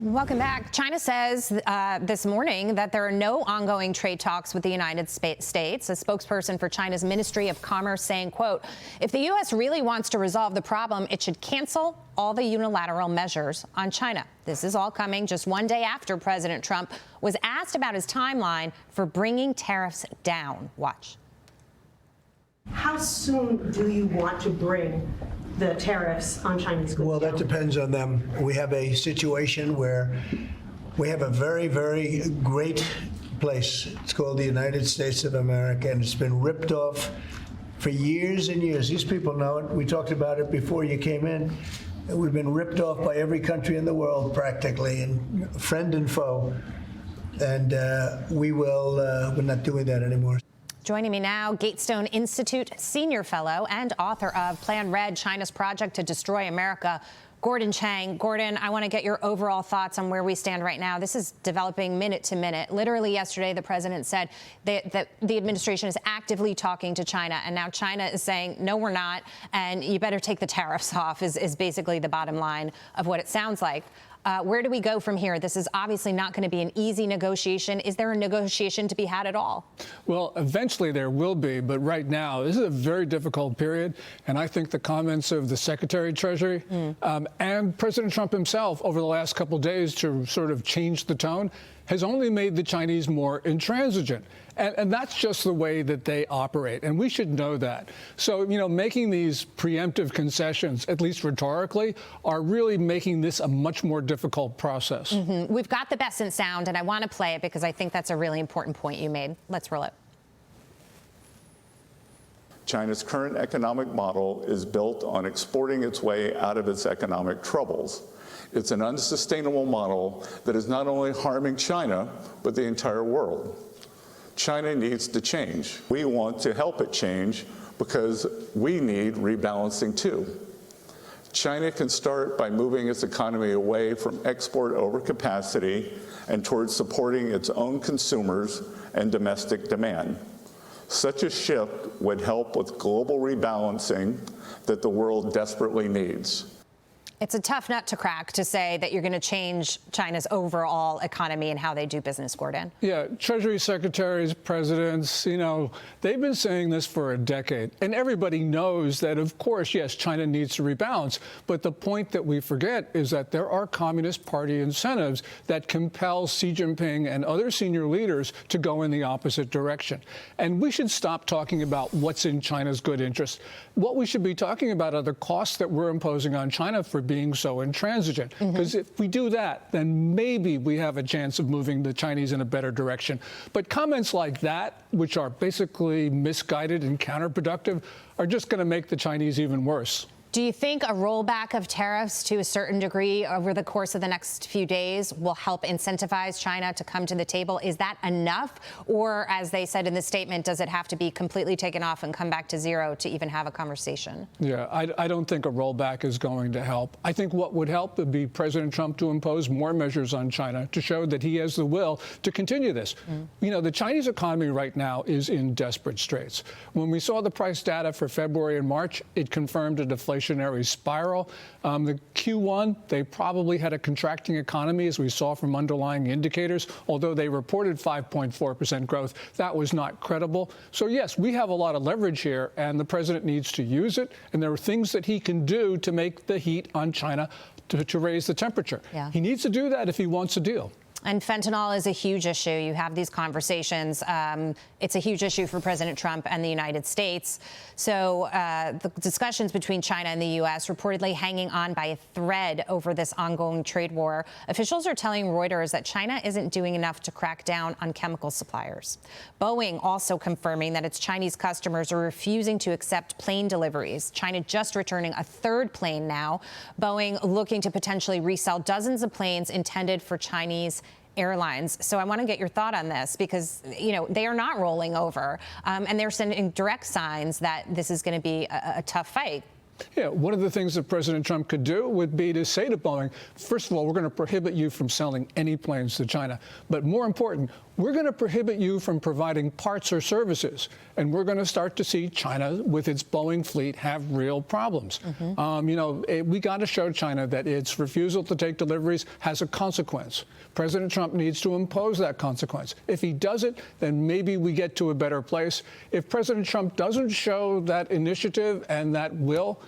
Welcome back. China says this morning that there are no ongoing trade talks with the United States. A spokesperson for China's Ministry of Commerce saying, quote, if the U.S. really wants to resolve the problem, it should cancel all the unilateral measures on China. This is all coming just one day after President Trump was asked about his timeline for bringing tariffs down. Watch. How soon do you want to bring the tariffs on Chinese goods? Well, that depends on them. We have a situation where we have a very, very great place. It's called the United States of America, and it's been ripped off for years and years. These people know it. We talked about it before you came in. We've been ripped off by every country in the world practically, and friend and foe. And we're not doing that anymore. Joining me now, Gatestone Institute senior fellow and author of Plan Red, China's Project to Destroy America, Gordon Chang. Gordon, I want to get your overall thoughts on where we stand right now. This is developing minute to minute. Literally yesterday, the president said that the administration is actively talking to China, and now China is saying, no, we're not, and you better take the tariffs off is basically the bottom line of what it sounds like. Where do we go from here? This is obviously not going to be an easy negotiation. Is there a negotiation to be had at all? Well, eventually there will be, but right now this is a very difficult period. And I think the comments of the Secretary of Treasury and President Trump himself over the last couple of days to sort of change the tone has only made the Chinese more intransigent. And that's just the way that they operate. And we should know that. So, you know, making these preemptive concessions, at least rhetorically, are really making this a much more difficult process. We've got the best in sound, and I want to play it because I think that's a really important point you made. Let's roll it. China's current economic model is built on exporting its way out of its economic troubles. It's an unsustainable model that is not only harming China, but the entire world. China needs to change. We want to help it change because we need rebalancing too. China can start by moving its economy away from export overcapacity and towards supporting its own consumers and domestic demand. Such a shift would help with global rebalancing that the world desperately needs. It's a tough nut to crack to say that you're going to change China's overall economy and how they do business, Gordon. Yeah, Treasury secretaries, presidents, you know, they've been saying this for a decade. And everybody knows that, of course, yes, China needs to rebalance. But the point that we forget is that there are Communist Party incentives that compel Xi Jinping and other senior leaders to go in the opposite direction. And we should stop talking about what's in China's good interest. What we should be talking about are the costs that we're imposing on China for being so intransigent. Because if we do that, then maybe we have a chance of moving the Chinese in a better direction. But comments like that, which are basically misguided and counterproductive, are just going to make the Chinese even worse. Do you think a rollback of tariffs to a certain degree over the course of the next few days will help incentivize China to come to the table? Is that enough? Or, as they said in the statement, does it have to be completely taken off and come back to zero to even have a conversation? Yeah, I don't think a rollback is going to help. I think what would help would be President Trump to impose more measures on China to show that he has the will to continue this. You know, the Chinese economy right now is in desperate straits. When we saw the price data for February and March, it confirmed a deflationary spiral. The Q1, they probably had a contracting economy, as we saw from underlying indicators. Although they reported 5.4% growth, that was not credible. So, yes, we have a lot of leverage here, and the president needs to use it. And there are things that he can do to make the heat on China to raise the temperature. Yeah. He needs to do that if he wants a deal. And fentanyl is a huge issue. You have these conversations. It's a huge issue for President Trump and the United States. So the discussions between China and the U.S. reportedly hanging on by a thread over this ongoing trade war. Officials are telling Reuters that China isn't doing enough to crack down on chemical suppliers. Boeing also confirming that its Chinese customers are refusing to accept plane deliveries. China just returning a third plane now. Boeing looking to potentially resell dozens of planes intended for Chinese airlines. So I want to get your thought on this because, you know, they are not rolling over and they're sending direct signs that this is going to be a tough fight. Yeah, one of the things that President Trump could do would be to say to Boeing, first of all, we're going to prohibit you from selling any planes to China. But more important, we're going to prohibit you from providing parts or services. And we're going to start to see China, with its Boeing fleet, have real problems. We got to show China that its refusal to take deliveries has a consequence. President Trump needs to impose that consequence. If he does it, then maybe we get to a better place. If President Trump doesn't show that initiative and that will,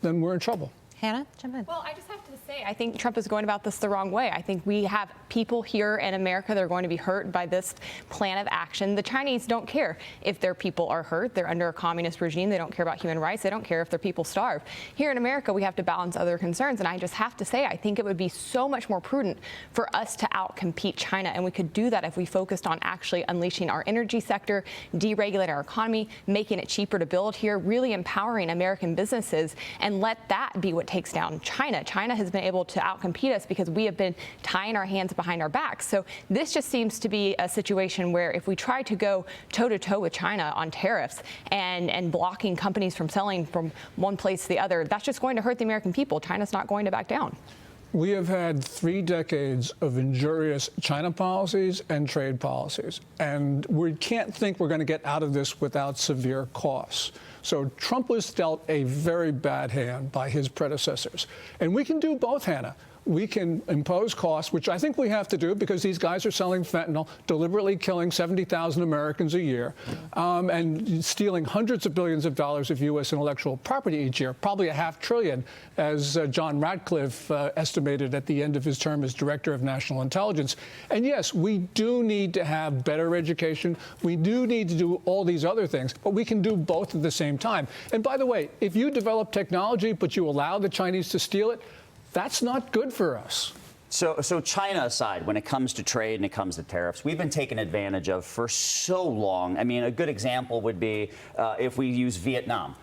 then we're in trouble. Hannah, jump in. Well, I just have to say, I think Trump is going about this the wrong way. I think we have people here in America that are going to be hurt by this plan of action. The Chinese don't care if their people are hurt. They're under a communist regime. They don't care about human rights. They don't care if their people starve. Here in America, we have to balance other concerns. And I just have to say, I think it would be so much more prudent for us to outcompete China. And we could do that if we focused on actually unleashing our energy sector, deregulating our economy, making it cheaper to build here, really empowering American businesses, and let that be what takes down China. China has been able to outcompete us because we have been tying our hands behind our backs. So this just seems to be a situation where if we try to go toe-to-toe with China on tariffs and blocking companies from selling from one place to the other, that's just going to hurt the American people. China's not going to back down. We have had 3 decades of injurious China policies and trade policies, and we can't think we're going to get out of this without severe costs. So Trump was dealt a very bad hand by his predecessors. And we can do both, Hannah. We can impose costs, which I think we have to do because these guys are selling fentanyl, deliberately killing 70,000 Americans a year, and stealing hundreds of billions of dollars of U.S. intellectual property each year, probably $500 billion, as John Ratcliffe estimated at the end of his term as Director of National Intelligence. And yes, we do need to have better education. We do need to do all these other things, but we can do both at the same time. And by the way, if you develop technology, but you allow the Chinese to steal it, that's not good for us. So China aside, when it comes to trade and it comes to tariffs, we've been taken advantage of for so long. I mean, a good example would be if we use Vietnam,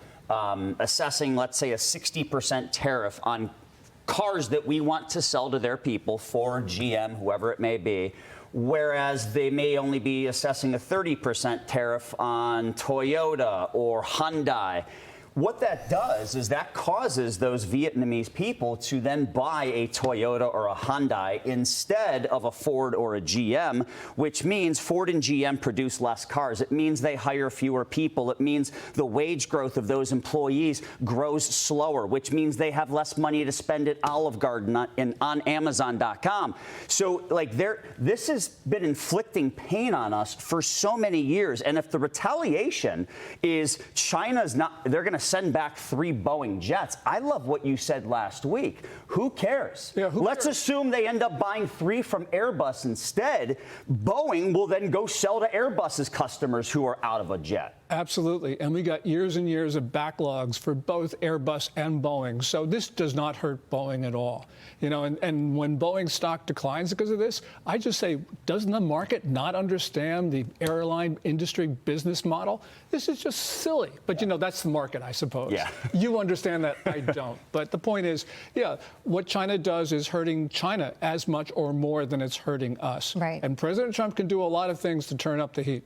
assessing, let's say, a 60% tariff on cars that we want to sell to their people, Ford, GM, whoever it may be, whereas they may only be assessing a 30% tariff on Toyota or Hyundai. What that does is that causes those Vietnamese people to then buy a Toyota or a Hyundai instead of a Ford or a GM, which means Ford and GM produce less cars. It means they hire fewer people. It means the wage growth of those employees grows slower, which means they have less money to spend at Olive Garden and on Amazon.com. So, this has been inflicting pain on us for so many years. And if the retaliation is China's not, they're going to send back 3 Boeing jets. I love what you said last week. Who cares? Yeah, Let's assume they end up buying 3 from Airbus instead. Boeing will then go sell to Airbus's customers who are out of a jet. Absolutely. And we got years and years of backlogs for both Airbus and Boeing. So this does not hurt Boeing at all. And when Boeing stock declines because of this, I just say, doesn't the market not understand the airline industry business model? This is just silly. But, that's the market, I suppose. Yeah. You understand that. I don't. But the point is, what China does is hurting China as much or more than it's hurting us. Right. And President Trump can do a lot of things to turn up the heat.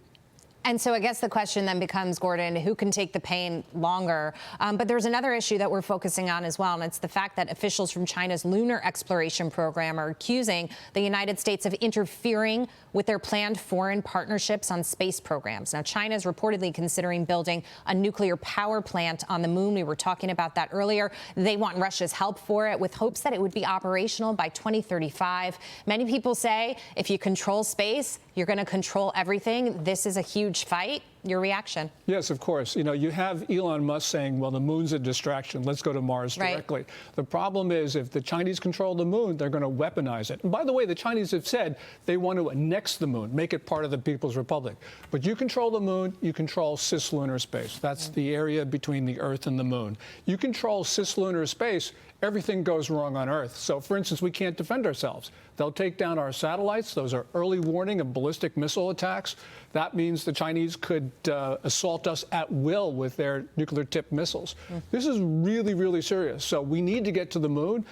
And so I guess the question then becomes, Gordon, who can take the pain longer? But there's another issue that we're focusing on as well, and it's the fact that officials from China's lunar exploration program are accusing the United States of interfering with their planned foreign partnerships on space programs. Now, China is reportedly considering building a nuclear power plant on the moon. We were talking about that earlier. They want Russia's help for it with hopes that it would be operational by 2035. Many people say if you control space, you're going to control everything. This is a huge fight. Your reaction? Yes, of course. You have Elon Musk saying, well, the moon's a distraction. Let's go to Mars directly. Right. The problem is if the Chinese control the moon, they're going to weaponize it. And by the way, the Chinese have said they want to annex the moon, make it part of the People's Republic. But you control the moon, you control cislunar space. That's the area between the Earth and the moon. You control cislunar space, everything goes wrong on Earth. So, for instance, we can't defend ourselves. They'll take down our satellites. Those are early warning of ballistic missile attacks. That means the Chinese could assault us at will with their nuclear-tipped missiles. This is really, really serious. So we need to get to the moon.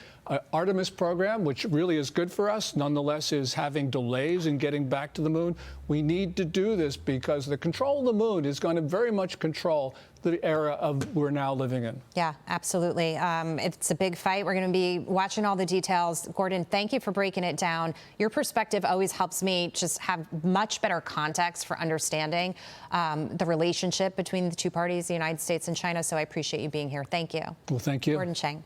Artemis program, which really is good for us, nonetheless is having delays in getting back to the moon. We need to do this because the control of the moon is going to very much control the era of we're now living in. Yeah, absolutely. It's a big fight. We're going to be watching all the details. Gordon, thank you for breaking it down. Your perspective always helps me just have much better context for understanding the relationship between the two parties, the United States and China. So I appreciate you being here. Thank you. Well, thank you. Gordon Chang.